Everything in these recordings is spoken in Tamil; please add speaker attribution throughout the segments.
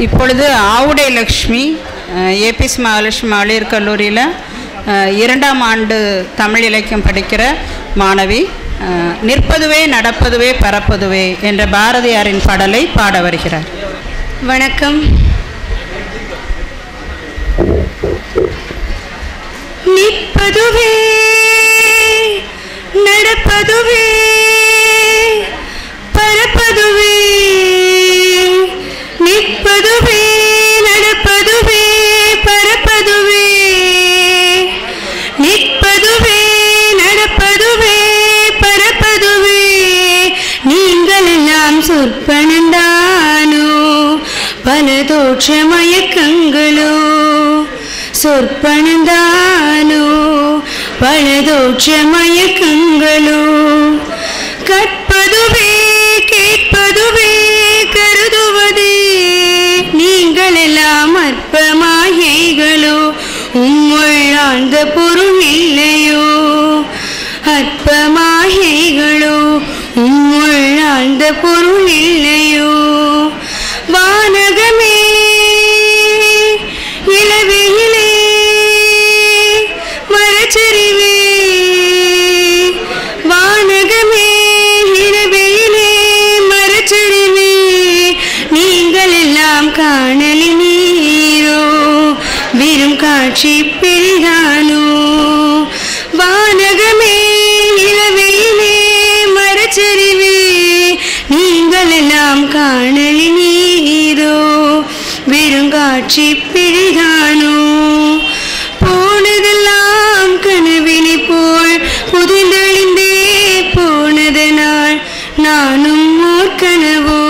Speaker 1: இப்பொழுது ஆவுடை லக்ஷ்மி ஏபிஎஸ் மகாலட்சுமி மகளிர் கல்லூரியில் 2ஆம் ஆண்டு தமிழ் இலக்கியம் படிக்கிற மாணவி நிற்பதுவே நடப்பதுவே பறப்பதுவே என்ற பாரதியாரின் பாடலை பாட வருகிறார்.
Speaker 2: வணக்கம். நிற்பதுவே நடப்பதுவே பறப்பதுவே, நிற்பதுவே நடப்பதுவே பறப்பதுவே, நிற்பதுவே நடப்பதுவே பறப்பதுவே, நீங்கள் எல்லாம் சொற்பனந்தானோ பல தோற்ற மயக்கங்களோ, சொற்பனந்தானோ பல தோற்ற மயக்கங்களோ, கற்பதுவே கேட்பதுவே கருதுவதே, நீங்கள் எல்லாம் அற்ப மாயைகளோ, உம்முள் ஆழ்ந்த பொருள் இல்லையோ, அற்ப மாயைகளோ, உம்முள் ஆழ்ந்த பொருள் இல்லையோ, வானகமே இளவெயிலே மரச்சரிவே, வானகமே இளவெயிலே மரச்சரிவே, நீங்கள் எல்லாம் காணலி நீரோ வெறும் காட்சி பெரிதானோ, வானகமே இளவெயிலே மரச்சரிவே, நீங்கள் எல்லாம் காணலி நீரோ வெறும் காட்சி பெரிதானோ, போனதெல்லாம் கனவினை போல் புதிந்தெழுந்தே போனதனால் நானும் ஓர் கனவோ,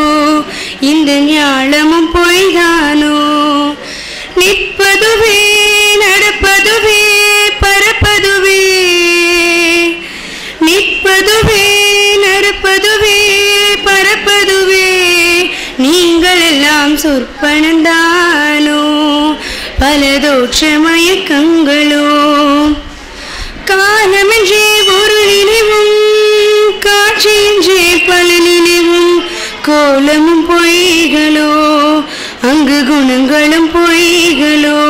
Speaker 2: இந்த ஞாலமும் பொய்தானோ, நிற்பதுவே நடப்பதுவே பறப்பதுவே, நிற்பதுவே நடப்பதுவே பறப்பதுவே, நீங்கள் எல்லாம் சொற்பனந்தானோ பல தோற்ற மயக்கங்களோ, காலமென்றே ஒரு நினைவும் காட்சியின்றே பல நினைவும், கோலமும் பொய்களோ அங்கு குணங்களும் பொய்களோ,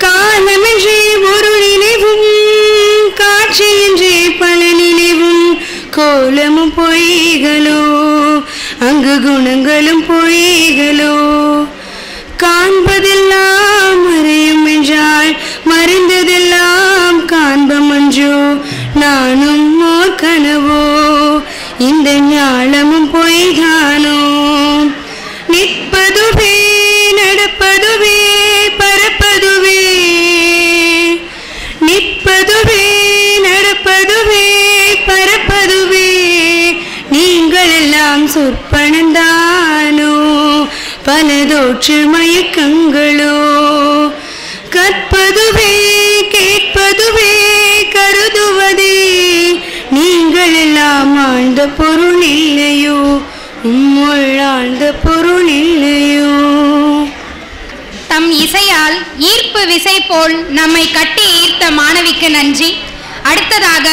Speaker 2: காலமென்றே ஒரு நினைவும் காட்சியின்றே பல நினைவும், கோலமும் பொய்களோ அங்கு குணங்களும் பொய்களோ, காண்பதெல்லாம் மறையும் என்றால் மறைந்ததெல்லாம் காண்பமன்றோ, நானும் ஓர் கனவோ இந்த ஞாலமும் பொய்தானோ, நிற்பதுவே நடப்பதுவே பறப்பதுவே, நிற்பதுவே நடப்பதுவே பறப்பதுவே, நீங்கள் எல்லாம் சொற்பனந்தானோ பல தோற்ற மயக்கங்களோ, கற்பதுவே கேட்பதுவே கருதுவதே, நீங்கள் எல்லாம் ஆழ்ந்த பொருள் இல்லையோ, உம்முள் ஆழ்ந்த பொருள் இல்லையோ.
Speaker 3: தம் இசையால் ஈர்ப்பு விசை போல் நம்மை கட்டி ஈர்த்த மாணவிக்கு நன்றி. அடுத்ததாக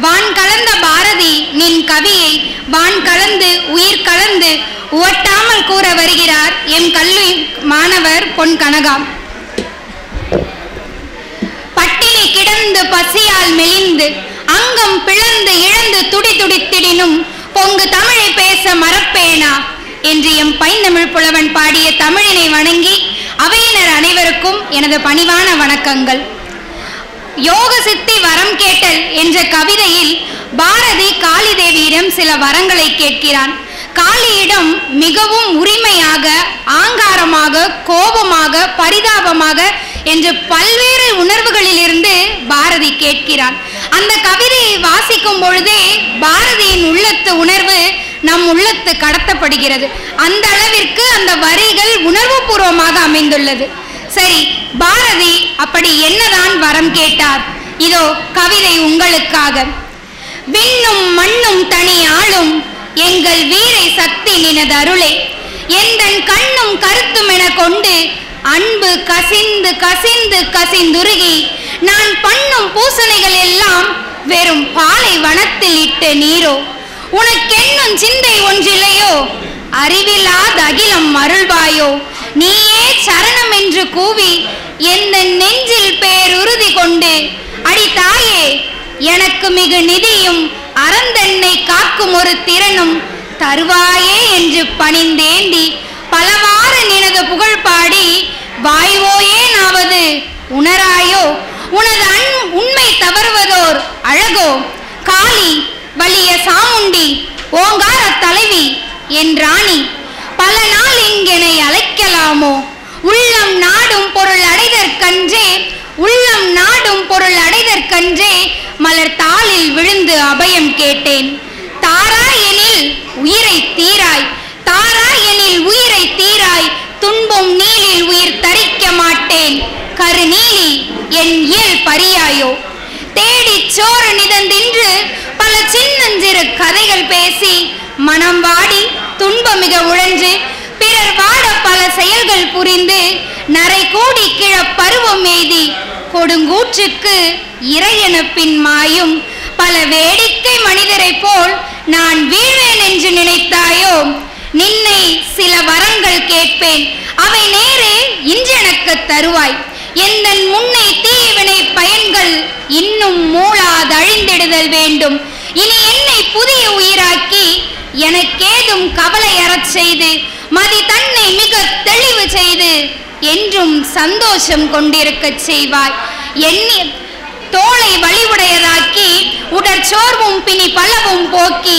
Speaker 3: வான் கலந்த பாரதி நின் கவியை வான் கலந்து உயிர் கலந்து உவட்டாமல் கூற வருகிறார் எம் கல்லூரி மாணவர் பொன் கனகா. பட்டினி கிடந்து பசியால் மெலிந்து அங்கம் பிளந்து இழந்து துடி துடித்திடினும் பொங்கு தமிழை பேச மறப்பேனா என்று எம் பைந்தமிழ் புலவன் பாடிய தமிழினை வணங்கி அவையினர் அனைவருக்கும் எனது பணிவான வணக்கங்கள். யோக சித்தி வரம் கேட்டல் என்ற கவிதையில் பாரதி காளி தேவியிடம் சில வரங்களை கேட்கிறான். காளியிடம் மிகவும் உரிமையாக, ஆங்காரமாக, கோபமாக, பரிதாபமாக என்று பல்வேறு உணர்வுகளிலிருந்து பாரதி கேட்கிறான். அந்த கவிதையை வாசிக்கும் பொழுதே பாரதியின் உள்ளத்து உணர்வு நம் உள்ளத்து கடத்தப்படுகிறது. அந்த அளவிற்கு அந்த வரிகள் உணர்வு பூர்வமாக அமைந்துள்ளது. சரி, பாரதி அப்படி என்னதான் வரம் கேட்டார்? இதோ கவிதை உங்களுக்காக. விண்ணும் மண்ணும் தனி ஆளும் எங்கள் வீரை சக்தி நினது அருளே, எந்தன் கண்ணும் கருத்தும் என கொண்டு அன்பு கசிந்து கசிந்து கசிந்துருகி நான் பண்ணும் பூசணைகள் எல்லாம் வெறும் பாலை வனத்தில் இட்ட நீரோ, உனக்கென்னும் சிந்தை ஒன்றில்லையோ, அறிவில்லாத அகிலம் அருள்வாயோ தருவாயோ? நீயே சரணம் என்று கூவி எந்த நெஞ்சில் பேருறுதி கொண்டு, அடி தாயே எனக்கு மிகு நிதியும் அறந்தன்னை காக்கும் ஒரு திறனும் தருவாயே என்று பணிந்தேந்தி பலவாறு நினது புகழ் பாடி வாய்வோயேனாவது உணராயோ? உனது உண்மை தவறுவதோர் அழகோ? காளி, வலிய சாமுண்டி, ஓங்கார தலைவி என் ராணி, பல நாள் இங்கெனை அழைக்கலாமோ? உள்ளம் நாடும் பொருள் அடைதற்கன்றே, உள்ளம் நாடும் பொருள் அடைதற்கன்றே மலர் தாளில் விழுந்து அபயம் கேட்டேன். தாராய் எனில் உயிரை தீராய், தாராய் எனில் உயிரை தீராய், துன்பம் நீலில் உயிர் தரிக்க மாட்டேன். கருநீலி என் இயல் பரியாயோ? தேடி சோறு நிதந்தின்று பல சின்னஞ்சிறு கதைகள் பேசி மனம் வாடி துன்பமிக உழன்று பிறர் வாட பல செயல்கள் புரிந்து நரை கூடி கிழ பருவம் எய்தி கொடுங்கூற்றுக்கு இறையென பின் மாயும் பல வேடிக்கை மனிதரை போல் நான் வீழ்வேன் என்று நினைத்தாயோ? நின்னை சில வரங்கள் கேட்பேன், அவை நேரே இன்றெனக்கு தருவாய். எந்தன் முன்னை தீவினை பயன்கள் இன்னும் மூளாதழிந்திடுதல் வேண்டும். இனி என்னை புதிய உயிராக்கி எனக்கேதும் கவலை அறச் செய்து மதி தன்னை மிக தெளிவு செய்து என்றும் சந்தோஷம் கொண்டிருக்கச் செய்வாய். எண்ணி தோளை வலிவுடையதாக்கி உடற்சோர்வும் பிணி பலவும் போக்கி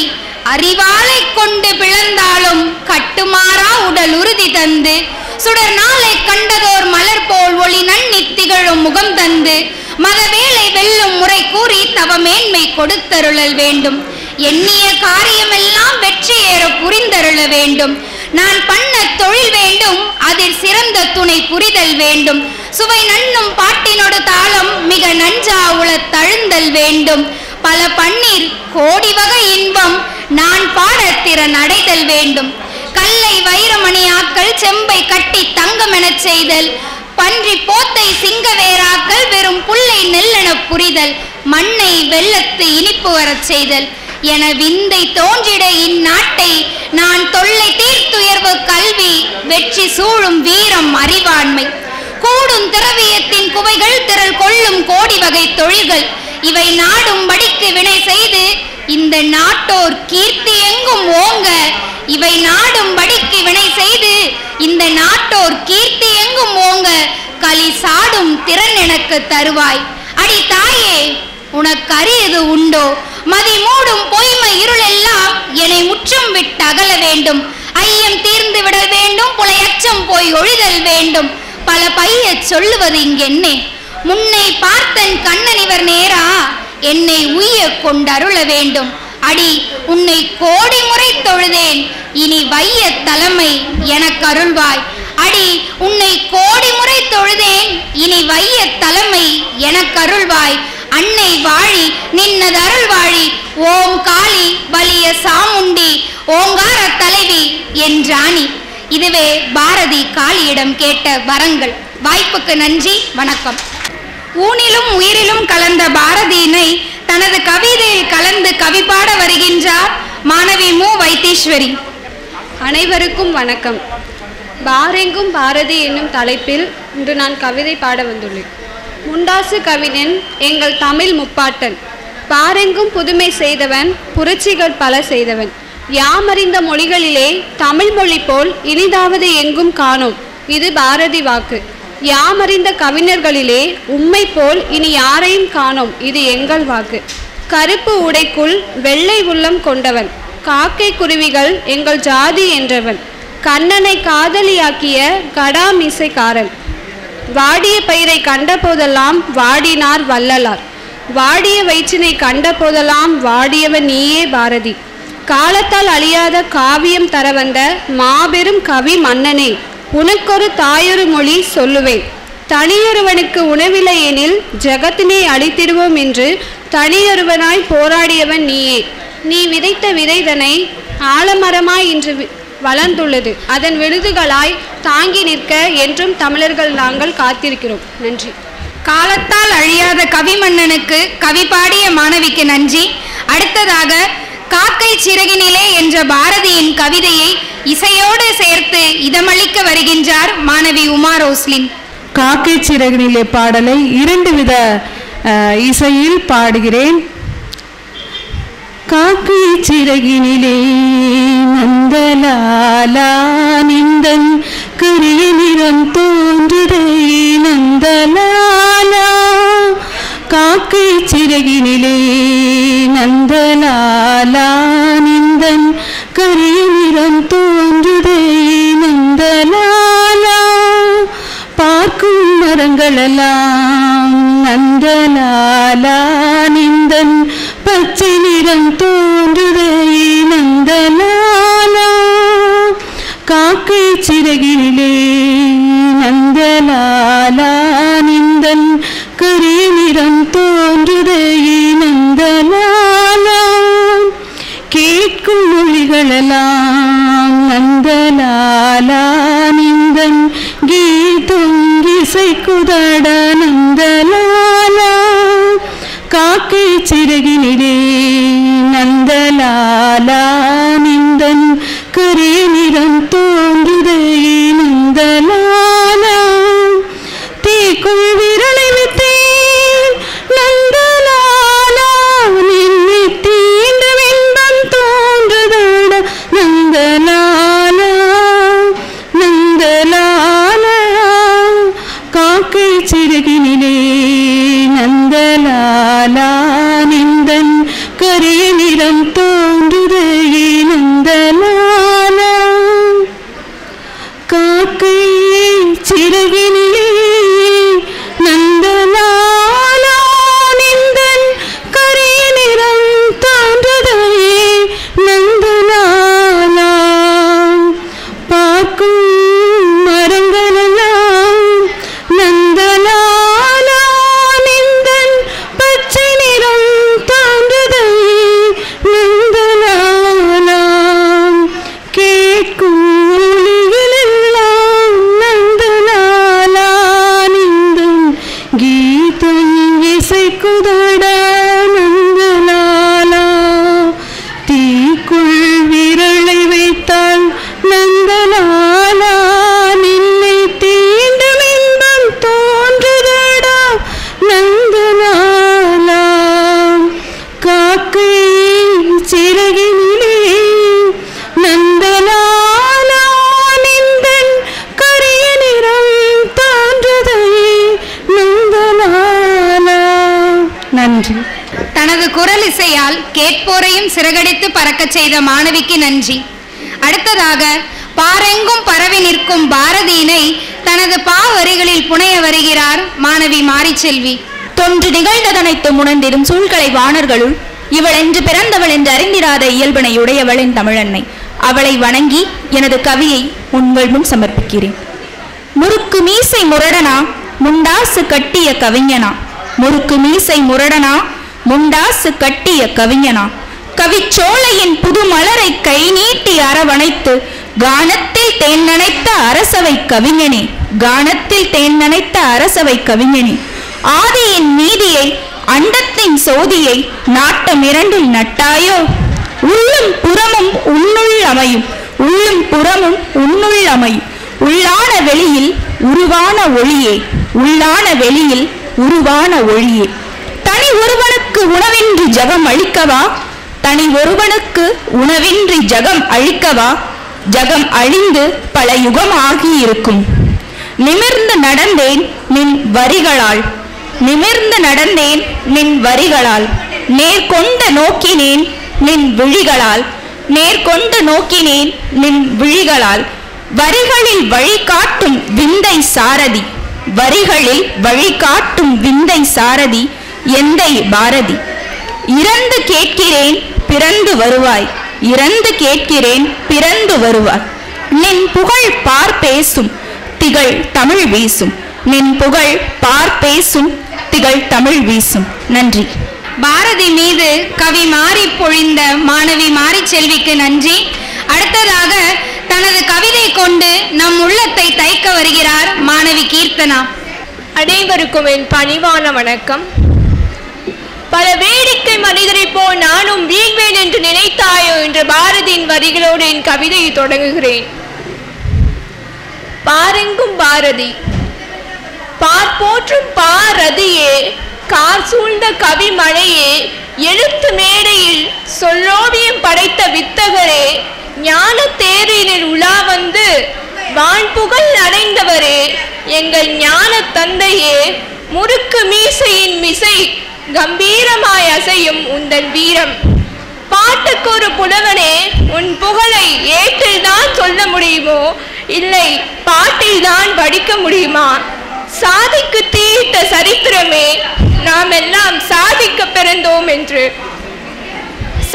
Speaker 3: அறிவாலை கொண்டு பிளந்தாலும் கட்டுமாறா உடல் உறுதி தந்து சுடர் நாளை கண்டதோர் மலர் போல் ஒளி நன்னி திகழும் முகம் தந்து மதவேளை வெல்லும் முறை கூறி தவமேன்மை கொடுத்தருளல் வேண்டும். எண்ணிய காரியமெல்லாம் வெற்றி ஏற புரிந்தருள வேண்டும். நான் பண்ண தொழில் வேண்டும், அதில் சிறந்த துணை புரிதல் வேண்டும். சுவை நன்னும் பாட்டினோடு தாளம் மிக நஞ்சா உள தழுந்தல் வேண்டும். பல பன்னீர் கோடி வகை இன்பம் நான் பாட திறன் அடைதல் வேண்டும். கல்லை வைரமணியாக்கள் செம்பை கட்டி தங்கம் எனச் செய்தல், பன்றி போத்தை சிங்கவேராக்கள் வெறும் புல்லை நெல்லென புரிதல், மண்ணை வெள்ளத்து இனிப்பு வரச் செய்தல் என விந்தை தோன்றிட இந்நாட்டை நான் தொல்லை தீர்த்துயர்வு கல்வி வெற்றி சூழும் வீரம் அறிவாண்மை கூடும் திரவியத்தின் குவைகள் திரள் கொள்ளும் கோடி வகை தொழில்கள் இவை நாடும் படிக்கு வினை செய்து இந்த நாட்டோர் கீர்த்தி எங்கும் ஓங்க. இவை நாடும் படிக்கு வினை செய்து இந்த நாட்டோர் கீர்த்தி எங்கும் ஓங்க. களி சாடும் திறன் எனக்கு தருவாய். அடி தாயே, உனக்கு அரியது உண்டோ? மதி மூடும் பொய்மை இருள் எல்லாம் என்னை முற்றும் விட்டு அகல வேண்டும். ஐயம் தீர்ந்து விடல் வேண்டும், புலையச்சம் போய் ஒழிதல் வேண்டும். பல பைய சொல்லுவது இங்கென்னே, முன்னை பார்த்தன் கண்ணனிவர் நேரா என்னை உய்ய கொண்டருள வேண்டும். அடி, உன்னை கோடி முறை தொழுதேன், இனி வைய தலைமை எனக்கு அருள்வாய். அடி, உன்னை கோடி முறை தொழுதேன், இனி வைய தலைமை எனக்கு அருள்வாய். அன்னை வாழி, நின்னது அருள் வாழி. ஓம் காளி, வலிய சாமுண்டி, ஓங்கார தலைவி என் ராணி. இதுவே பாரதி காளியிடம் கேட்ட வரங்கள். வாய்ப்புக்கு நன்றி, வணக்கம். ஊனிலும் உயிரிலும் கலந்த பாரதியினை தனது கவிதையில் கலந்து கவி பாட வருகின்றார் மாணவி மு வைத்தீஸ்வரி.
Speaker 4: அனைவருக்கும் வணக்கம். பாரெங்கும் பாரதி என்னும் தலைப்பில் இன்று நான் கவிதை பாட வந்துள்ளேன். முண்டாசு கவிஞன் எங்கள் தமிழ் முப்பாட்டன், பாரெங்கும் புதுமை செய்தவன், புரட்சிகள் பல செய்தவன். யாமறிந்த மொழிகளிலே தமிழ் மொழி போல் இனிதாவது எங்கும் காணோம், இது பாரதி வாக்கு. யாமறிந்த கவிஞர்களிலே உம்மை போல் இனி யாரையும் காணோம், இது எங்கள் வாக்கு. கருப்பு உடைக்குள் வெள்ளை உள்ளம் கொண்டவன், காக்கை குருவிகள் எங்கள் ஜாதி என்றவன். கண்ணனை காதலியாக்கிய கடாமிசைக்காரன், வாடிய பயிரை கண்ட போதெல்லாம் வாடினார் வள்ளலார். வாடிய வயிற்றினை கண்ட போதெல்லாம் வாடியவன் நீயே பாரதி. காலத்தால் அழியாத காவியம் தர வந்த மாபெரும் கவி மன்னனே, உனக்கொரு தாயொரு மொழி சொல்லுவேன். தனியொருவனுக்கு உணவில்லை எனில் ஜகத்தினை அழித்திடுவோம் என்று தனியொருவனாய் போராடியவன் நீயே. நீ விதைத்த விதைதனை ஆலமரமாய் இன்று வளர்ந்துள்ளது, அதன் விருதுகளாய் தாங்கி நிற்க என்றும் தமிழர்கள் நாங்கள் காத்திருக்கிறோம். நன்றி.
Speaker 3: காலத்தால் அழியாத கவி மன்னனுக்கு கவி பாடிய மாணவிக்கு நன்றி. அடுத்ததாக காக்கை சிறகினிலே என்ற பாரதியின் கவிதையை இசையோடு சேர்த்து இதமளிக்க வருகின்றார் மாணவி உமா ரோஸ்லின்.
Speaker 5: காக்கை சிறகினிலே பாடலை 2 வித இசையில் பாடுகிறேன். காக்கை சிறகினிலே நந்தலாலா நிந்தன் கரிய நிறம் தோன்றுதே நந்தலாலா. காக்கை சிறகினிலே நந்தலாலா நிந்தன் கரிய நிறம் தோன்றுதே நந்தலாலா. பார்க்கும் மரங்களெல்லாம் நந்தலாலா நிந்தன் பச்சை நிறம் தோன்றுதே நந்தலாலா. காக்கை சிறகினிலே நந்தலாலா நிந்தன் கரிய நிறம் தோன்றுதே நந்தலாலா. கேட்கும் மொழிகளெல்லாம் நந்தலாலா நிந்தன் கீதம் இசைக்குதட நந்தலாலா. காக்கை சிறகினிலே நந்தலாலா நிந்தன் கரிய நிறம் தோன்றுதே நந்தலாலா. தீக்குள் விரலை விட்டேன் நந்தலாலா நின்னை தீண்ட வென்பம் தோன்றுதட நந்தலாலா நந்தலாலா. காக்கை சிறகினிலே நந்தலாலா நிந்தன் கரிய நிறம் தோன்றுதே நந்தலாலா. காக்கை சிறகினிலே நந்தலாலா நிந்தன் கரிய நிறம் தோன்றுதே நந்தலாலா. பார்க்கும் மரங்களெல்லாம் நந்தலாலா நிந்தன் பச்சை நிறம் தோன்றுதே நந்தலாலா. கேட்கும் ஒலிகளெல்லாம் நந்தலாலா நிந்தன் கீதம் இசைக்குதட நந்தலாலா. தீக்குள் விரலை வைத்தால் நந்தலாலா நின்னை தீண்டும் இன்பம் தோன்றுதடா நந்தலாலா. காக்கை சிறகினிலே நந்தலாலா நிந்தன் கரிய நிறம் தோன்றுதே நந்தலாலா. நன்றி.
Speaker 3: தனது குரல் இசையால் கேட்போரையும் சிறகடித்து பறக்கச் செய்த மாணவிக்கு நன்றி. அடுத்ததாக பாரெங்கும் பரவி நிற்கும் பாரதியினை தனது பாவரிகளில் புனைய வருகிறார் மாணவி மாரிச்செல்வி.
Speaker 6: தொன்று நிகழ்ந்ததனைத்து முணர்ந்திடும் சூழ்கலை வாணர்களுள் இவள் என்று பிறந்தவள் என்று அறிந்திராத இயல்பினை உடையவளின் தமிழன்னை. அவளை வணங்கி எனது கவியை உங்கள் முன் சமர்ப்பிக்கிறேன். முறுக்கு மீசை முரடனா முண்டாசு கட்டிய கவிஞனா. முறுக்கு மீசை முரடனா முண்டாசு கட்டிய கவிஞனா. கவிச்சோலையின் புது மலரை கை நீட்டி அரவணைத்து கானத்தில் தேன் நனைத்த அரசவை கவிஞனே. கானத்தில் தேன் நனைத்த அரசவை கவிஞனே. ஆதியின் நீதியை அண்டத்தின் சோதியை நாட்டம் இரண்டில் நட்டாயோ. உள்ளும் புறமும் உன்னுள் அமையும். உள்ளும் புறமும் உன்னுள் அமையும். உள்ளான வெளியில் உருவான ஒளியே. உள்ளான வெளியில் உருவான ஒளியே. தனி ஒருவனுக்கு உணவின்றி ஜகம் அழிக்கவா. தனி ஒருவனுக்கு உணவின்றி ஜகம் அழிக்கவா. ஜகம் அழிந்து பல யுகம் ஆகியிருக்கும். நிமிர்ந்து நடந்தேன் நின் வரிகளால். நிமிர்ந்து நடந்தேன் நின் வரிகளால். நேர்கொண்டு நோக்கினேன் நின் விழிகளால். நேர்கொண்டு நோக்கினேன் நின் விழிகளால். வரிகளில் வழிகாட்டும் விந்தை சாரதி. வரிகளில் வழிகாட்டும் விந்தை சாரதி எந்தை பாரதி. இறந்து கேட்கிறேன் பிறந்து வருவாய். இறந்து கேட்கிறேன் பிறந்து வருவாய். நின் புகழ் பார் பேசும் திகழ் தமிழ் வீசும். நின் புகழ் பார் பேசும் திகழ் தமிழ் வீசும். நன்றி.
Speaker 3: பாரதி மீது கவி மாறி பொழிந்த மாணவி மாரிச்செல்விக்கு நன்றி. அடுத்ததாக தனது கவிதை கொண்டு நம் உள்ளத்தை தைக்க வருகிறார் மாணவி கீர்த்தனா.
Speaker 7: அனைவருக்கும் என் பணிவான வணக்கம். பல வேடிக்கை மனிதரை போல் நானும் வீழ்வேன் என்று நினைத்தாயோ என்ற பாரதியின் வரிகளோடு என் கவிதையை தொடங்குகிறேன். பாரதி. பார்ப்போற்றும் பாரதியே, கார் சூழ்ந்த கவி மழையே, எழுத்து மேடையில் சொல்லோவியம் படைத்த வித்தகரே, ஞான தேரினில் உலா வந்து வான்புகழ் அடைந்தவரே, எங்கள் ஞான தந்தையே, முறுக்கு மீசையின் மிசை கம்பீரமாய் அசையும் உந்தன் வீரம். பாட்டுக்கு ஒரு புலவனே, உன் புகழை ஏற்றில் தான் சொல்ல முடியுமோ, இல்லை பாட்டில் தான் வடிக்க முடியுமா? சாதிக்கு தீயிட்ட சரித்திரமே, நாம் எல்லாம் சாதிக்க பிறந்தோம் என்று.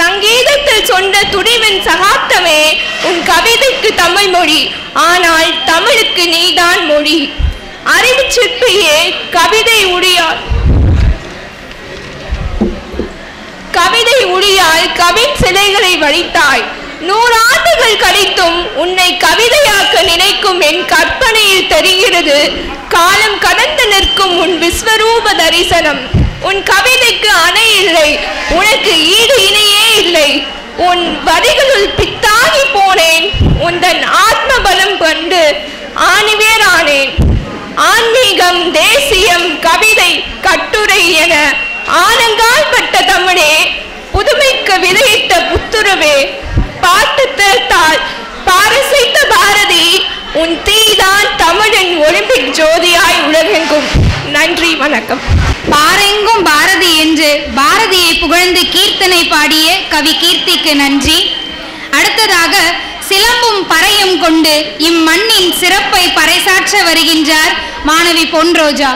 Speaker 7: சங்கீதத்தில் சொன்ன துணிவின் சகாப்தமே, உன் கவிதைக்கு தமிழ் மொழி, ஆனால் தமிழுக்கு நீதான் மொழி. அறிவு சிற்பியே, கவிதை உளியால் கவின் சிலைகளை வடித்தாய். 100 ஆண்டுகள் கழித்தும் உன்னை கவிதையாக்க நினைக்கும் என் கற்பனையில் தெரிகிறது காலம் கடந்து நிற்கும் உன் விஸ்வரூப தரிசனம். உன் கவிதைக்கு அணை இல்லை, உனக்கு ஈடு இணையே இல்லை. உன் வரிகளுள் பித்தாகி போனேன், உந்தன் ஆத்ம பலம் கண்டு ஆணிவேரானேன். ஆன்மீகம், தேசியம், கவிதை, கட்டுரை என ஆனங்கால் பட்ட தமிழே, புதுமைக்கு விதையிட்ட புத்துருவே, பாட்டு திறத்தால் பாரசைத்த பாரதி, உன் தீதான் தமிழின் ஒலிம்பிக் ஜோதியாய் உலகெங்கும். நன்றி, வணக்கம்.
Speaker 3: பாரெங்கும் பாரதி என்று பாரதியை புகழ்ந்து கீர்த்தனை பாடிய கவி கீர்த்திக்கு நன்றி. அடுத்ததாக சிலம்பும் பறையும் கொண்டு இம்மண்ணின் சிறப்பை பறைசாற்ற வருகின்றார் மாணவி பொன்ரோஜா.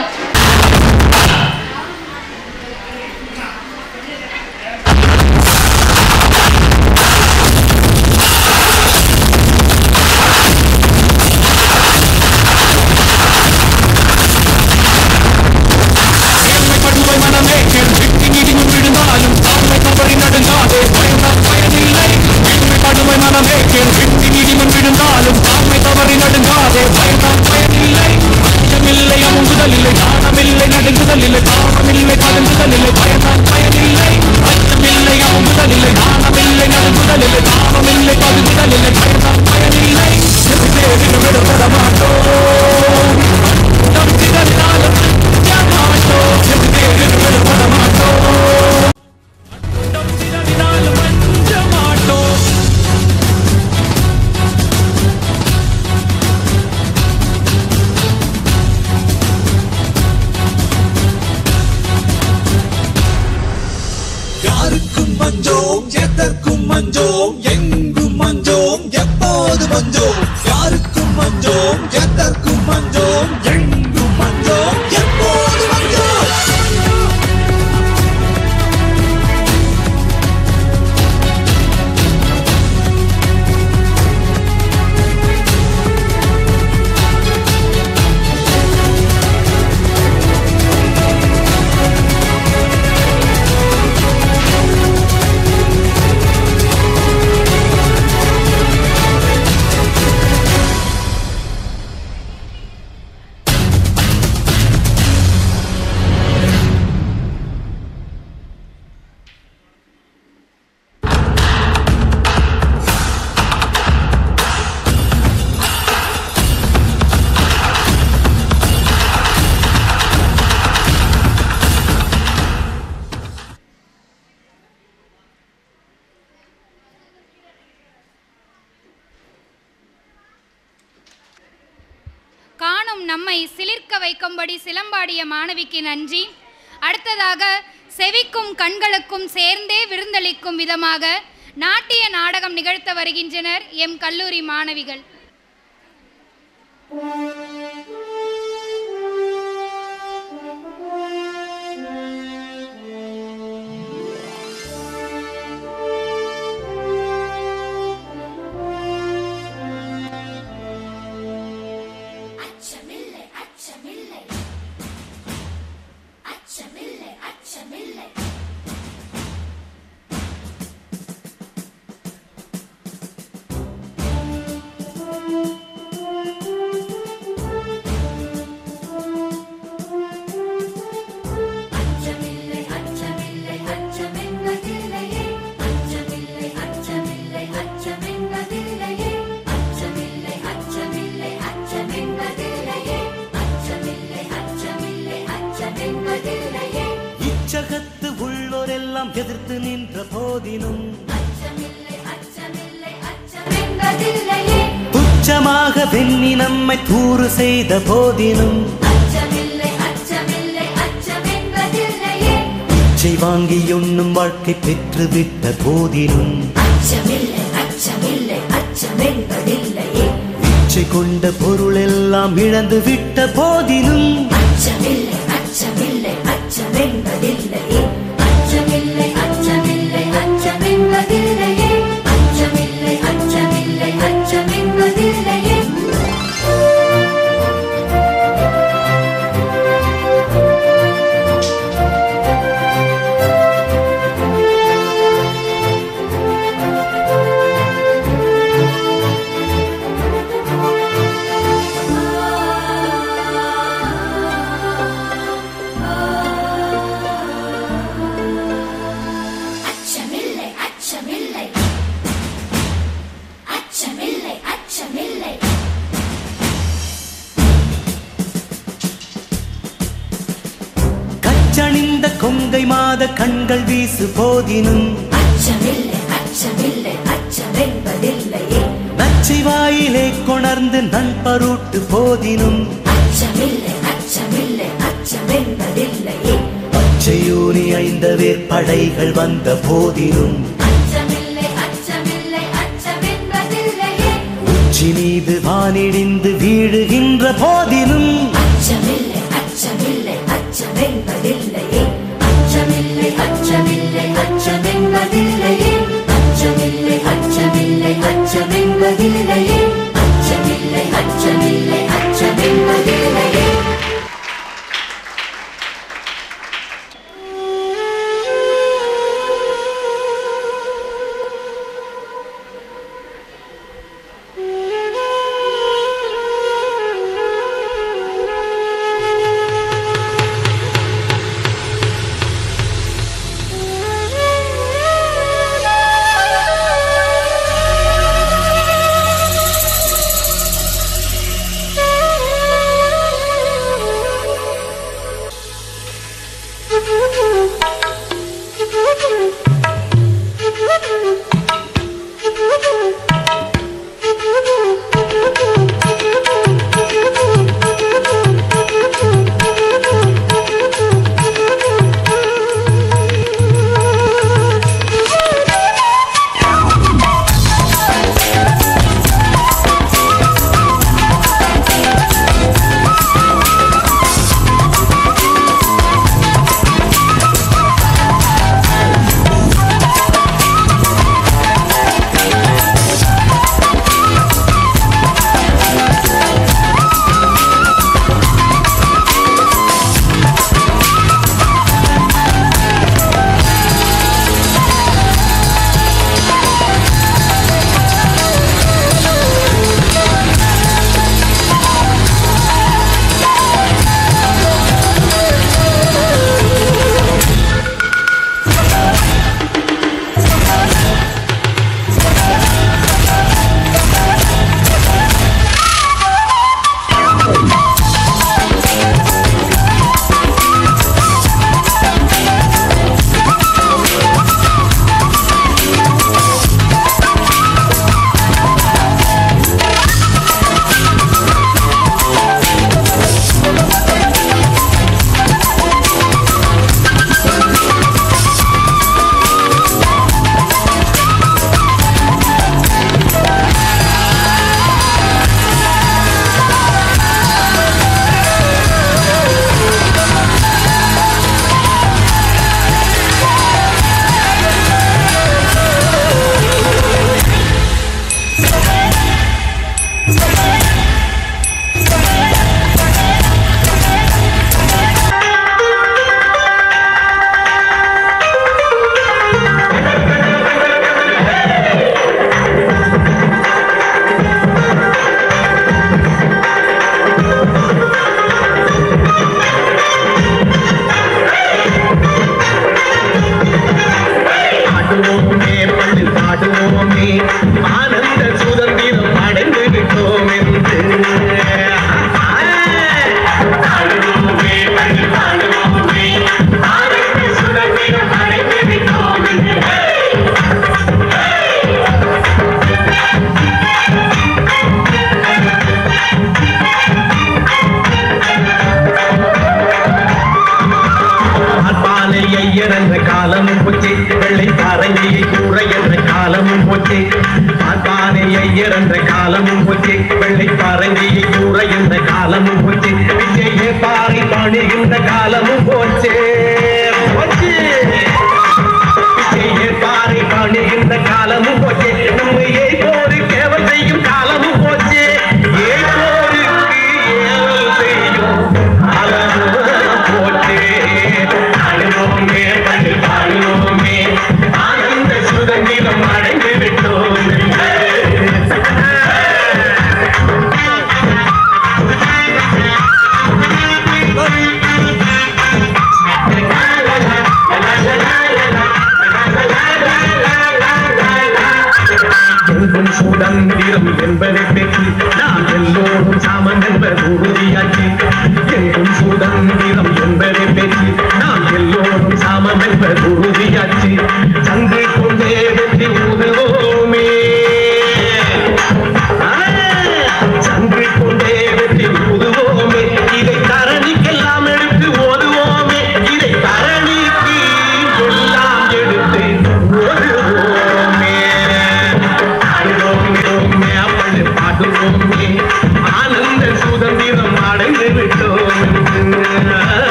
Speaker 3: காணும் நம்மை சிலிர்க்க வைக்கும்படி சிலம்பாடிய மாணவிக்கு நன்றி. அடுத்ததாக செவிக்கும் கண்களுக்கும் சேர்ந்தே விருந்தளிக்கும் விதமாக நாட்டிய நாடகம் நிகழ்த்த வருகின்றனர் எம் கல்லூரி மாணவிகள்.
Speaker 8: வந்து நின்ற போதினும் துச்சமாக வெண்ணி நம்மை தூறு செய்த போதினும் பிச்சை வாங்கி உண்ணும் வாழ்க்கை பெற்று விட்ட போதினும் இச்சை கொண்ட பொருள் எல்லாம் இழந்து விட்ட போதினும் கச்சணிந்த கொங்கை மாத கண்கள் வீசு போதினும் நச்சை வாயிலே கொணர்ந்து நண்பருட்டு போதினும் பச்சையூனி ஐந்த வேற்படைகள் வந்த போதினும் உச்சி மீது வானிடிந்து வீழுகின்ற போதினும்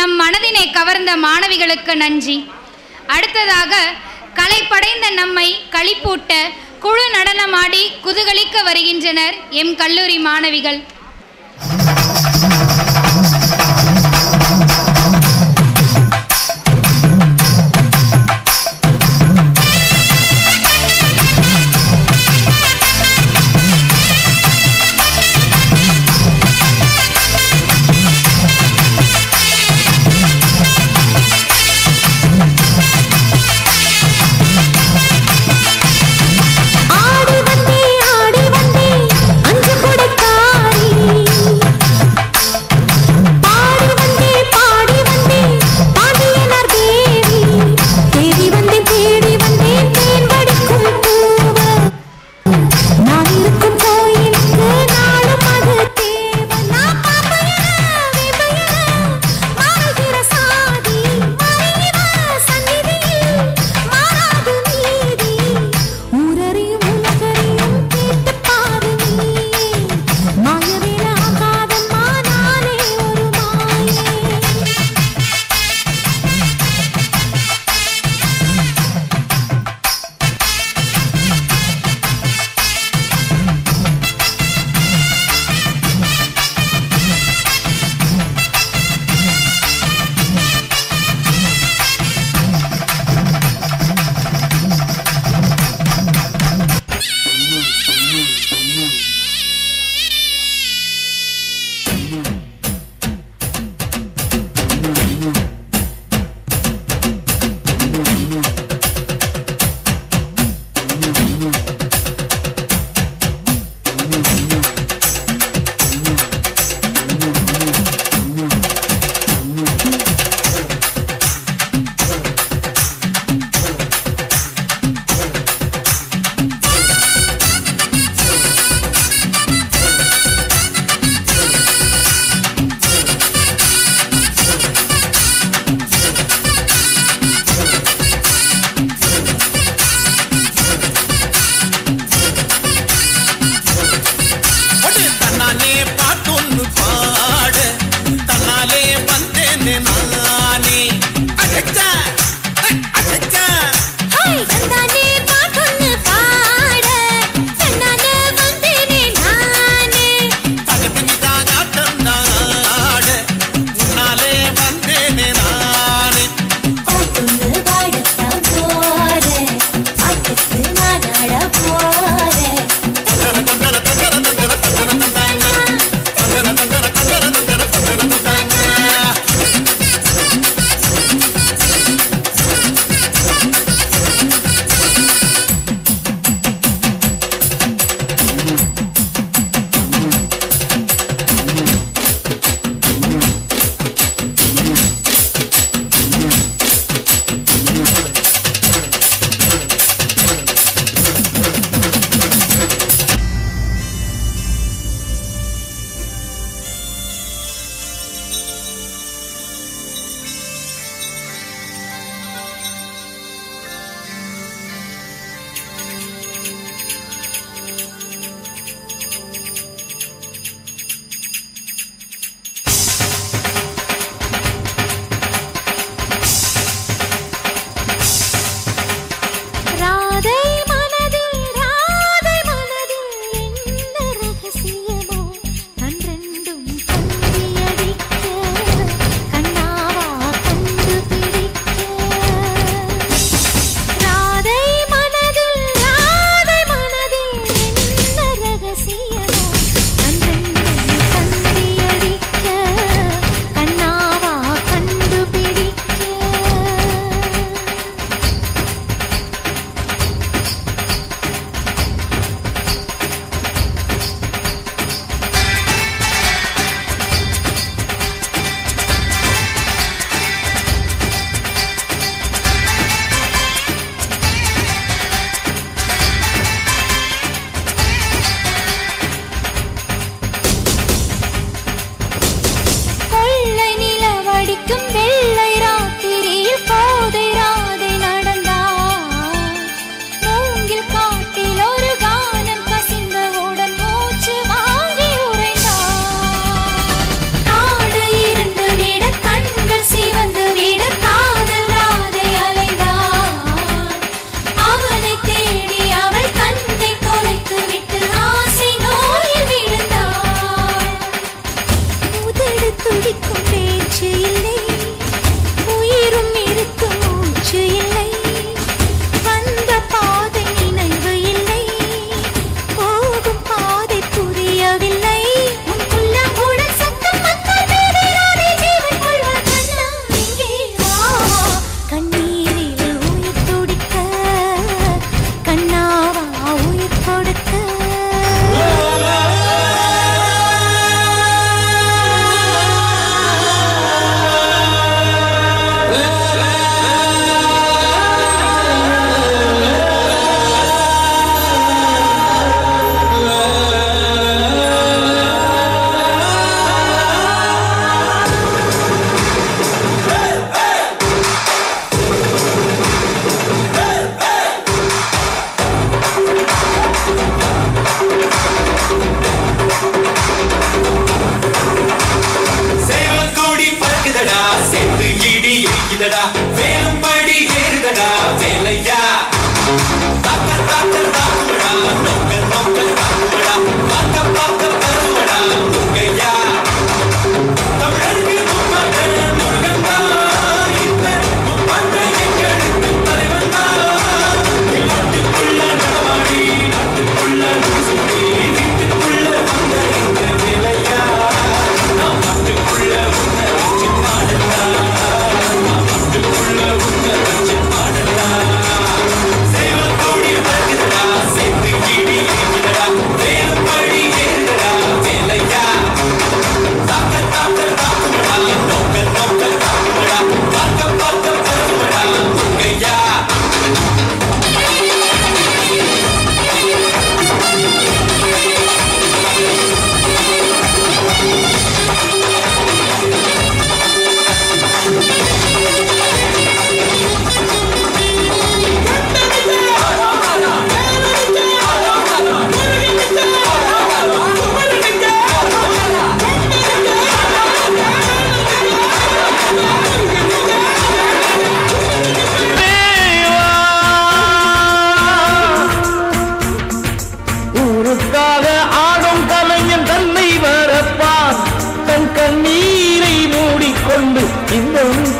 Speaker 3: நம் மனதினை கவர்ந்த மாணவிகளுக்கு நன்றி. அடுத்ததாக கலை படைந்த நம்மை களிப்பூட்ட குழு நடனமாடி குதூகலிக்க வருகின்றனர் எம் கல்லூரி மாணவிகள்.
Speaker 9: ஆடி வந்தே அஞ்சு கொடைக்காரி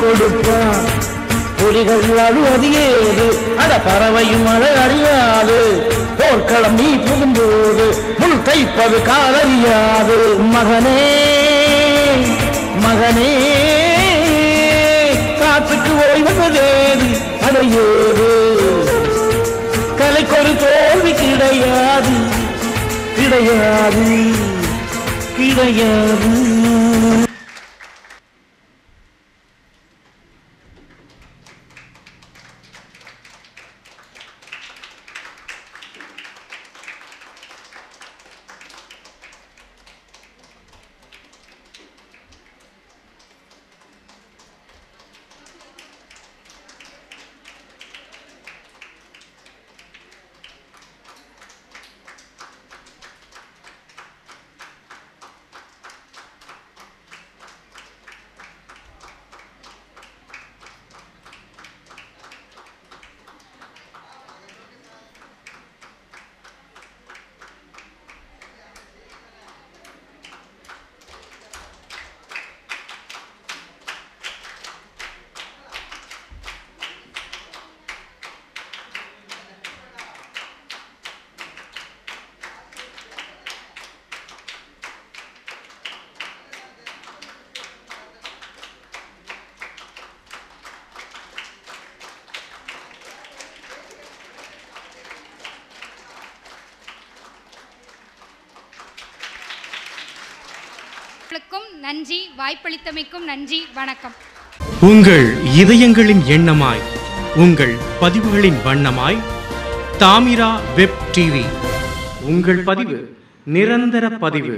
Speaker 9: கொடுப்பான். புலிகள் அழுவது ஏது, அட பறவையும் அழ அறியாது. போர்க்களம் நீ புகும்போது முள் தைப்பது காலறியாது. மகனே மகனே காற்றுக்கு ஓய்வதேது, அடையேது. கலைக்கொரு தோல்வி கிடையாது கிடையாது கிடையாது.
Speaker 3: நன்றி, வாய்ப்பளித்தமைக்கும் நன்றி. வணக்கம்.
Speaker 10: உங்கள் இதயங்களின் எண்ணமாய், உங்கள் பதிவுகளின் வண்ணமாய் தாமிரா வெப் டிவி. உங்கள் பதிவு நிரந்தர பதிவு.